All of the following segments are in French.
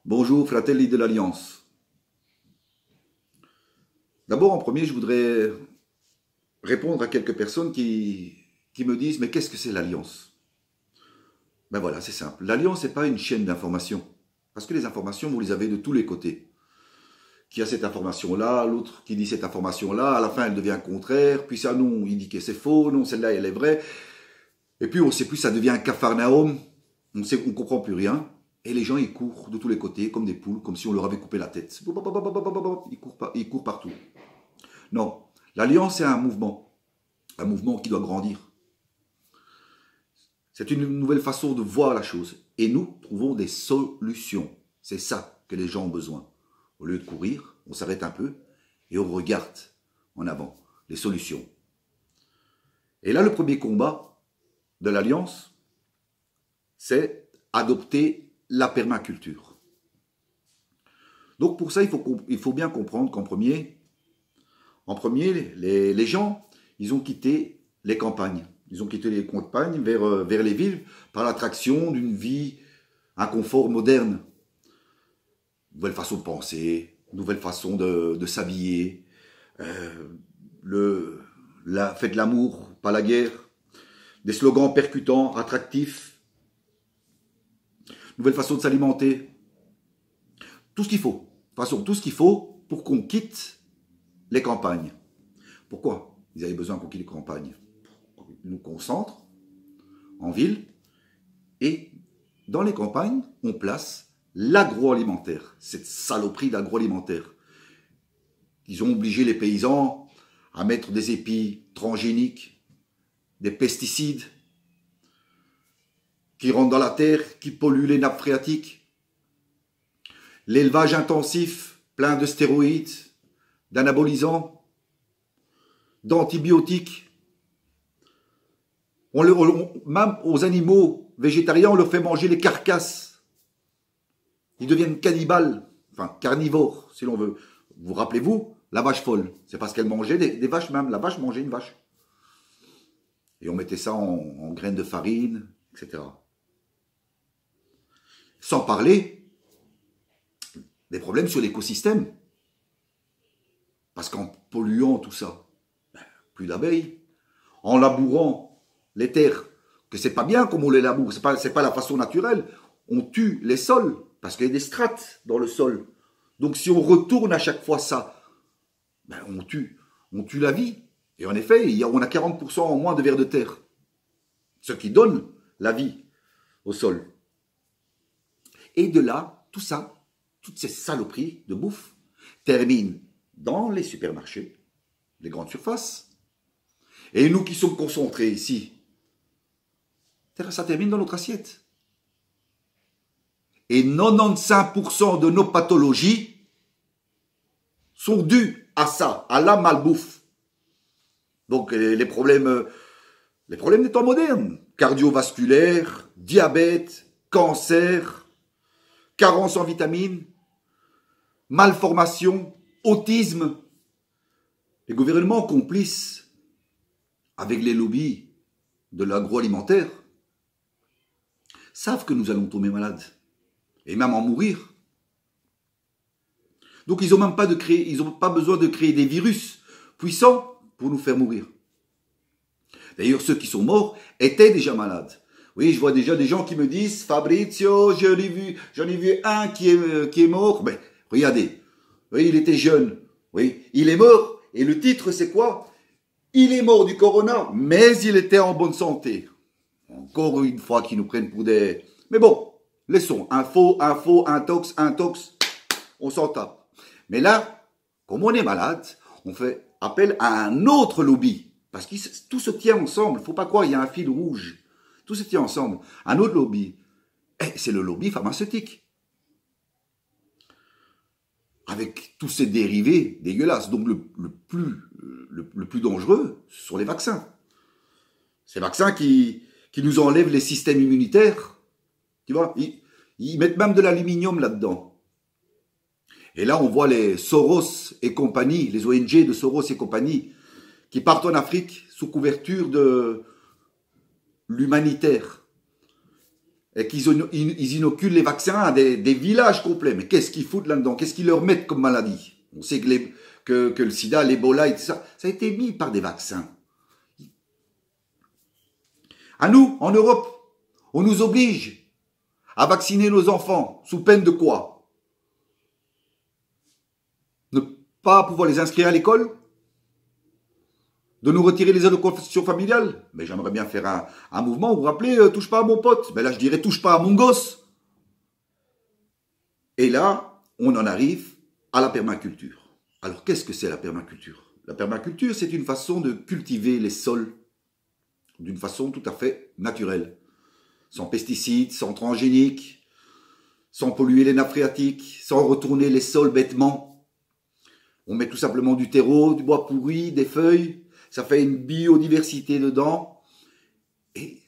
Bonjour, fratelli de l'Alliance. D'abord, en premier, je voudrais répondre à quelques personnes qui me disent « Mais qu'est-ce que c'est l'Alliance ?» Ben voilà, c'est simple. L'Alliance n'est pas une chaîne d'information. Parce que les informations, vous les avez de tous les côtés. Qui a cette information-là, l'autre qui dit cette information-là, à la fin, elle devient contraire. Puis ça, non, il dit que c'est faux, non, celle-là, elle est vraie. Et puis, on ne sait plus, ça devient un capharnaüm. On ne comprend plus rien. Et les gens, ils courent de tous les côtés, comme des poules, comme si on leur avait coupé la tête. Ils courent partout. Non, l'Alliance, c'est un mouvement qui doit grandir. C'est une nouvelle façon de voir la chose. Et nous trouvons des solutions. C'est ça que les gens ont besoin. Au lieu de courir, on s'arrête un peu et on regarde en avant les solutions. Et là, le premier combat de l'Alliance, c'est adopter la permaculture. Donc pour ça, il faut bien comprendre qu'en premier, les gens, ils ont quitté les campagnes. Ils ont quitté les campagnes vers les villes par l'attraction d'une vie, un confort moderne. Nouvelle façon de penser, nouvelle façon de s'habiller, faites l'amour, pas la guerre, des slogans percutants, attractifs, nouvelle façon de s'alimenter, tout ce qu'il faut. De toute façon, tout ce qu'il faut pour qu'on quitte les campagnes. Pourquoi ils avaient besoin qu'on quitte les campagnes? Ils nous concentrent en ville et dans les campagnes, on place l'agroalimentaire, cette saloperie d'agroalimentaire. Ils ont obligé les paysans à mettre des épis transgéniques, des pesticides qui rentrent dans la terre, qui polluent les nappes phréatiques. L'élevage intensif, plein de stéroïdes, d'anabolisants, d'antibiotiques. Même aux animaux végétariens, on leur fait manger les carcasses. Ils deviennent cannibales, enfin carnivores, si l'on veut. Vous rappelez-vous, la vache folle, c'est parce qu'elle mangeait des vaches même. La vache mangeait une vache. Et on mettait ça en graines de farine, etc. Sans parler des problèmes sur l'écosystème. Parce qu'en polluant tout ça, plus d'abeilles. En labourant les terres, que c'est pas bien comme on les laboure, c'est pas la façon naturelle. On tue les sols, parce qu'il y a des strates dans le sol. Donc si on retourne à chaque fois ça, on tue la vie. Et en effet, on a 40% en moins de vers de terre. Ce qui donne la vie au sol. Et de là, tout ça, toutes ces saloperies de bouffe, terminent dans les supermarchés, les grandes surfaces. Et nous qui sommes concentrés ici, ça termine dans notre assiette. Et 95% de nos pathologies sont dues à ça, à la malbouffe. Donc les problèmes des temps modernes, cardiovasculaires, diabète, cancer, carence en vitamines, malformation, autisme. Les gouvernements complices avec les lobbies de l'agroalimentaire savent que nous allons tomber malades et même en mourir. Donc ils n'ont pas besoin de créer des virus puissants pour nous faire mourir. D'ailleurs, ceux qui sont morts étaient déjà malades. Oui, je vois déjà des gens qui me disent « Fabrizio, j'en ai vu un qui est mort. » Ben, regardez, oui, il était jeune. Oui, il est mort. Et le titre, c'est quoi? Il est mort du corona, mais il était en bonne santé. Encore une fois qu'ils nous prennent pour des... Mais bon, laissons. Info, intox, on s'en tape. Mais là, comme on est malade, on fait appel à un autre lobby. Parce que tout se tient ensemble. Il ne faut pas croire, il y a un fil rouge. Tout se tient ensemble. Un autre lobby, c'est le lobby pharmaceutique. Avec tous ces dérivés dégueulasses. Donc le plus dangereux, ce sont les vaccins. Ces vaccins qui nous enlèvent les systèmes immunitaires. Tu vois, ils mettent même de l'aluminium là-dedans. Et là, on voit les Soros et compagnie, les ONG de Soros et compagnie, qui partent en Afrique sous couverture de l'humanitaire. et qu'ils inoculent les vaccins à des villages complets. Mais qu'est-ce qu'ils foutent là-dedans? Qu'est-ce qu'ils leur mettent comme maladie? On sait que le sida, l'Ebola et tout ça, ça a été mis par des vaccins. À nous, en Europe, on nous oblige à vacciner nos enfants, sous peine de quoi? Ne pas pouvoir les inscrire à l'école? De nous retirer les allocations familiales? Mais j'aimerais bien faire un mouvement, vous vous rappelez, touche pas à mon pote. Mais là, je dirais, touche pas à mon gosse. Et là, on en arrive à la permaculture. Alors, qu'est-ce que c'est la permaculture? La permaculture, c'est une façon de cultiver les sols d'une façon tout à fait naturelle. Sans pesticides, sans transgéniques, sans polluer les nappes phréatiques, sans retourner les sols bêtement. On met tout simplement du terreau, du bois pourri, des feuilles, ça fait une biodiversité dedans, et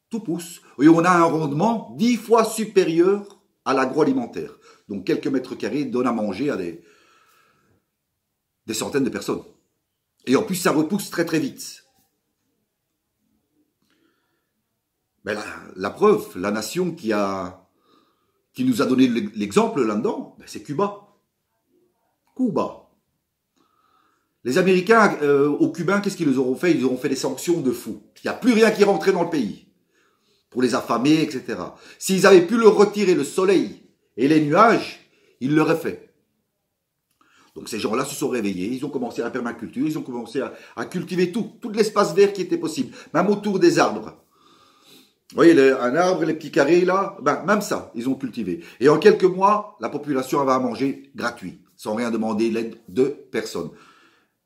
tout pousse. Et on a un rendement 10 fois supérieur à l'agroalimentaire. Donc quelques mètres carrés donnent à manger à des centaines de personnes. Et en plus, ça repousse très très vite. Mais la preuve, la nation qui nous a donné l'exemple là-dedans, c'est Cuba. Cuba. Les Américains, aux Cubains, qu'est-ce qu'ils auront fait? Ils auront fait des sanctions de fou. Il n'y a plus rien qui rentrait dans le pays. Pour les affamer, etc. S'ils avaient pu leur retirer le soleil et les nuages, ils l'auraient fait. Donc ces gens-là se sont réveillés, ils ont commencé à la permaculture, ils ont commencé à cultiver tout l'espace vert qui était possible, même autour des arbres. Vous voyez, un arbre, les petits carrés là, même ça, ils ont cultivé. Et en quelques mois, la population avait à manger gratuit, sans rien demander l'aide de personne.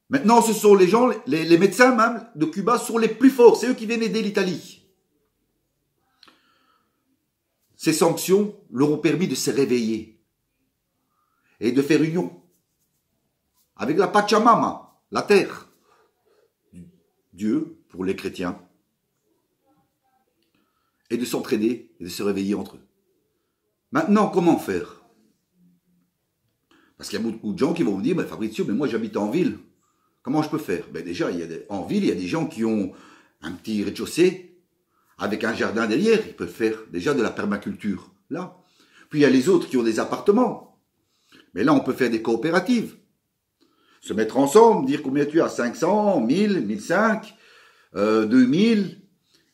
Maintenant, ce sont les gens, les médecins même de Cuba sont les plus forts. C'est eux qui viennent aider l'Italie. Ces sanctions leur ont permis de se réveiller et de faire union avec la Pachamama, la terre, Dieu pour les chrétiens, et de s'entraider et de se réveiller entre eux. Maintenant, comment faire? Parce qu'il y a beaucoup de gens qui vont vous dire, mais Fabrizio, mais moi j'habite en ville. Comment je peux faire? Déjà, en ville, il y a des gens qui ont un petit rez-de-chaussée avec un jardin derrière. Ils peuvent faire déjà de la permaculture, là. Puis il y a les autres qui ont des appartements. Mais là, on peut faire des coopératives. Se mettre ensemble, dire combien tu as, 500, 1000, 1005, 2000.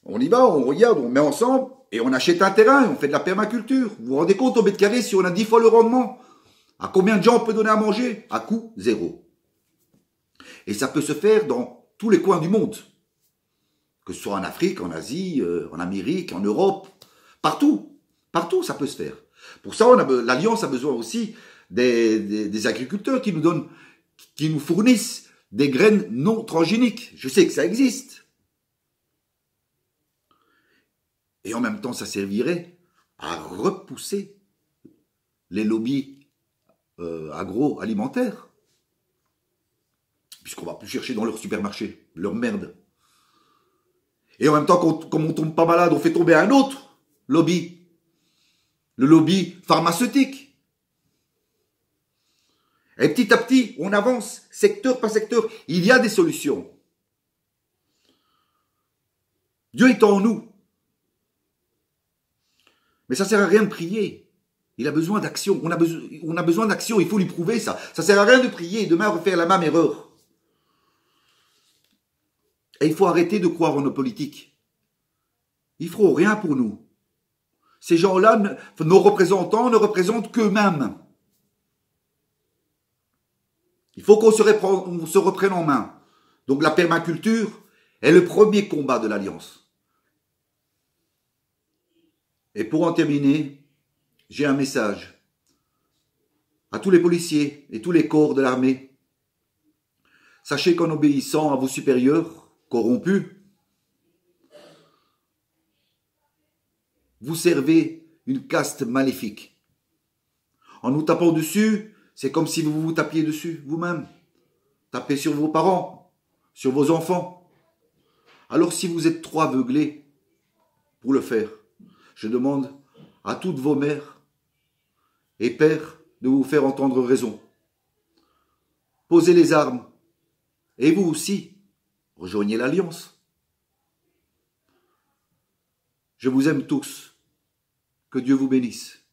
On y va, on regarde, on met ensemble et on achète un terrain et on fait de la permaculture. Vous vous rendez compte au mètre carré si on a 10 fois le rendement? À combien de gens on peut donner à manger? À coût zéro. Et ça peut se faire dans tous les coins du monde. Que ce soit en Afrique, en Asie, en Amérique, en Europe. Partout. Partout, ça peut se faire. Pour ça, l'Alliance a besoin aussi des agriculteurs qui nous fournissent des graines non transgéniques. Je sais que ça existe. Et en même temps, ça servirait à repousser les lobbies agroalimentaires. Puisqu'on ne va plus chercher dans leur supermarché, leur merde. Et en même temps, comme on ne tombe pas malade, on fait tomber un autre lobby. Le lobby pharmaceutique. Et petit à petit, on avance, secteur par secteur. Il y a des solutions. Dieu est en nous. Mais ça ne sert à rien de prier. Il a besoin d'action. On a besoin d'action. Il faut lui prouver ça. Ça ne sert à rien de prier et demain refaire la même erreur. Et il faut arrêter de croire en nos politiques. Ils ne feront rien pour nous. Ces gens-là, nos représentants, ne représentent qu'eux-mêmes. Il faut qu'on se reprenne en main. Donc la permaculture est le premier combat de l'Alliance. Et pour en terminer, j'ai un message à tous les policiers et tous les corps de l'armée. Sachez qu'en obéissant à vos supérieurs corrompus, vous servez une caste maléfique. En nous tapant dessus, c'est comme si vous vous tapiez dessus vous-même. Tapez sur vos parents, sur vos enfants. Alors si vous êtes trop aveuglés pour le faire, je demande à toutes vos mères et pères de vous faire entendre raison. Posez les armes. Et vous aussi, rejoignez l'Alliance. Je vous aime tous. Que Dieu vous bénisse.